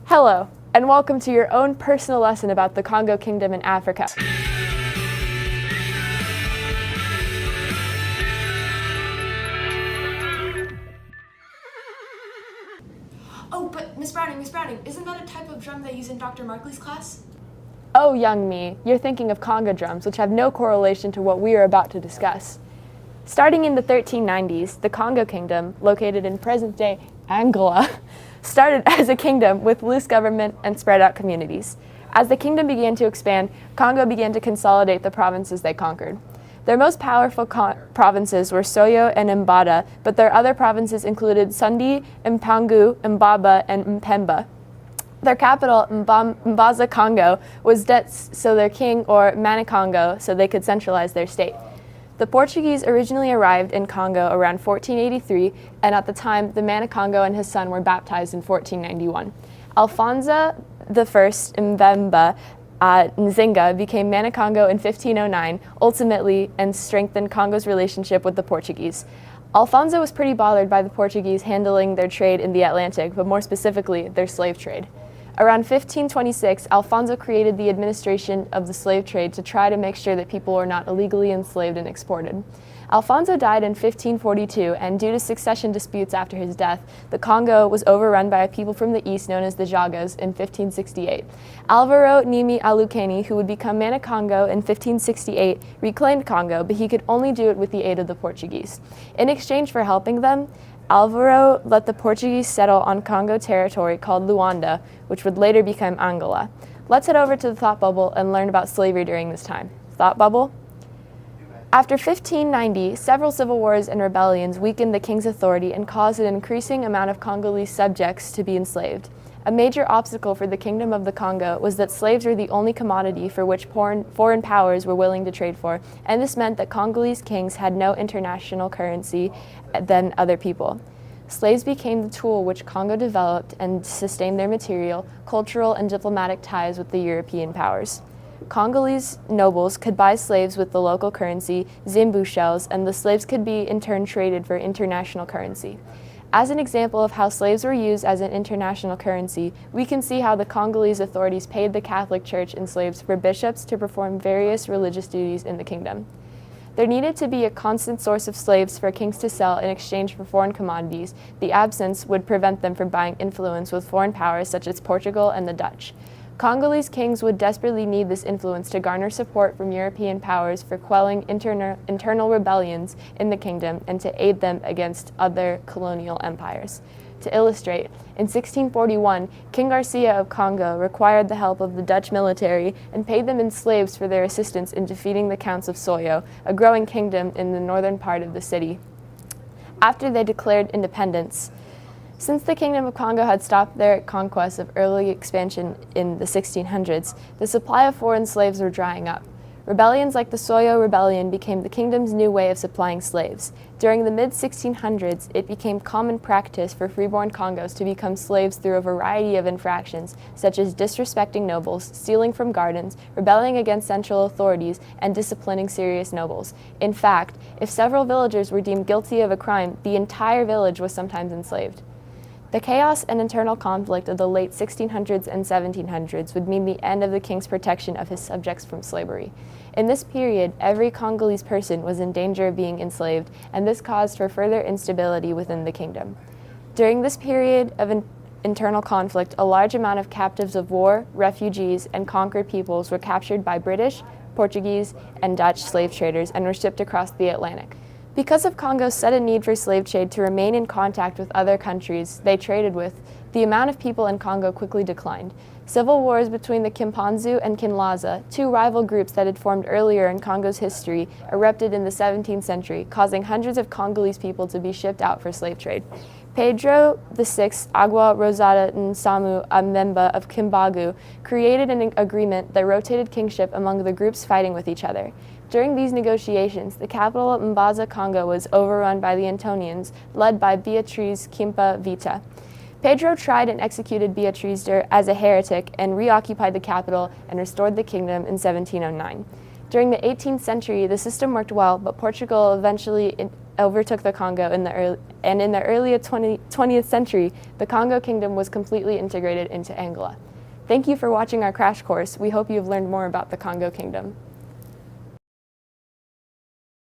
Hello, and welcome to your own personal lesson about the Congo Kingdom in Africa. Oh, but Miss Browning, isn't that a type of drum they use in Dr. Markley's class? Oh, young me, you're thinking of Congo drums, which have no correlation to what we are about to discuss. Starting in the 1390s, the Congo Kingdom, located in present-day Angola, started as a kingdom with loose government and spread out communities. As the kingdom began to expand, Congo began to consolidate the provinces they conquered. Their most powerful provinces were Soyo and Mbada, but their other provinces included Sundi, Mpangu, Mbaba, and Mpemba. Their capital, Mbaza Congo, was Dets, so their king, or Manikongo, so they could centralize their state. The Portuguese originally arrived in Congo around 1483, and at the time, the Manikongo and his son were baptized in 1491. Alfonso I Mvemba Nzinga became Manikongo in 1509, ultimately, and strengthened Congo's relationship with the Portuguese. Alfonso was pretty bothered by the Portuguese handling their trade in the Atlantic, but more specifically, their slave trade. Around 1526, Alfonso created the administration of the slave trade to try to make sure that people were not illegally enslaved and exported. Alfonso died in 1542, and due to succession disputes after his death, the Congo was overrun by a people from the east known as the Jagas in 1568. Alvaro Nimi Alukeni, who would become Manikongo in 1568, reclaimed Congo, but he could only do it with the aid of the Portuguese. In exchange for helping them, Alvaro let the Portuguese settle on Congo territory called Luanda, which would later become Angola. Let's head over to the thought bubble and learn about slavery during this time. Thought bubble? After 1590, several civil wars and rebellions weakened the king's authority and caused an increasing amount of Congolese subjects to be enslaved. A major obstacle for the Kingdom of the Congo was that slaves were the only commodity for which foreign powers were willing to trade for, and this meant that Congolese kings had no international currency than other people. Slaves became the tool which Congo developed and sustained their material, cultural, and diplomatic ties with the European powers. Congolese nobles could buy slaves with the local currency, Zimbu shells, and the slaves could be in turn traded for international currency. As an example of how slaves were used as an international currency, we can see how the Congolese authorities paid the Catholic Church and slaves for bishops to perform various religious duties in the kingdom. There needed to be a constant source of slaves for kings to sell in exchange for foreign commodities. The absence would prevent them from buying influence with foreign powers such as Portugal and the Dutch. Congolese kings would desperately need this influence to garner support from European powers for quelling internal rebellions in the kingdom and to aid them against other colonial empires. To illustrate, in 1641, King Garcia of Congo required the help of the Dutch military and paid them in slaves for their assistance in defeating the Counts of Soyo, a growing kingdom in the northern part of the city. After they declared independence, since the Kingdom of Congo had stopped their conquest of early expansion in the 1600s, the supply of foreign slaves were drying up. Rebellions like the Soyo Rebellion became the kingdom's new way of supplying slaves. During the mid-1600s, it became common practice for freeborn Congos to become slaves through a variety of infractions, such as disrespecting nobles, stealing from gardens, rebelling against central authorities, and disciplining serious nobles. In fact, if several villagers were deemed guilty of a crime, the entire village was sometimes enslaved. The chaos and internal conflict of the late 1600s and 1700s would mean the end of the king's protection of his subjects from slavery. In this period, every Congolese person was in danger of being enslaved, and this caused for further instability within the kingdom. During this period of internal conflict, a large amount of captives of war, refugees, and conquered peoples were captured by British, Portuguese, and Dutch slave traders and were shipped across the Atlantic. Because of Congo's sudden need for slave trade to remain in contact with other countries they traded with, the amount of people in Congo quickly declined. Civil wars between the Kimpanzu and Kinlaza, two rival groups that had formed earlier in Congo's history, erupted in the 17th century, causing hundreds of Congolese people to be shipped out for slave trade. Pedro VI Agua Rosada Nsamu Amemba of Kimbagu created an agreement that rotated kingship among the groups fighting with each other. During these negotiations, the capital of Mbaza Congo was overrun by the Antonians, led by Beatriz Kimpa Vita. Pedro tried and executed Beatriz as a heretic and reoccupied the capital and restored the kingdom in 1709. During the 18th century, the system worked well, but Portugal eventually overtook the Congo in the early 20th century, the Congo Kingdom was completely integrated into Angola. Thank you for watching our crash course. We hope you've learned more about the Congo Kingdom.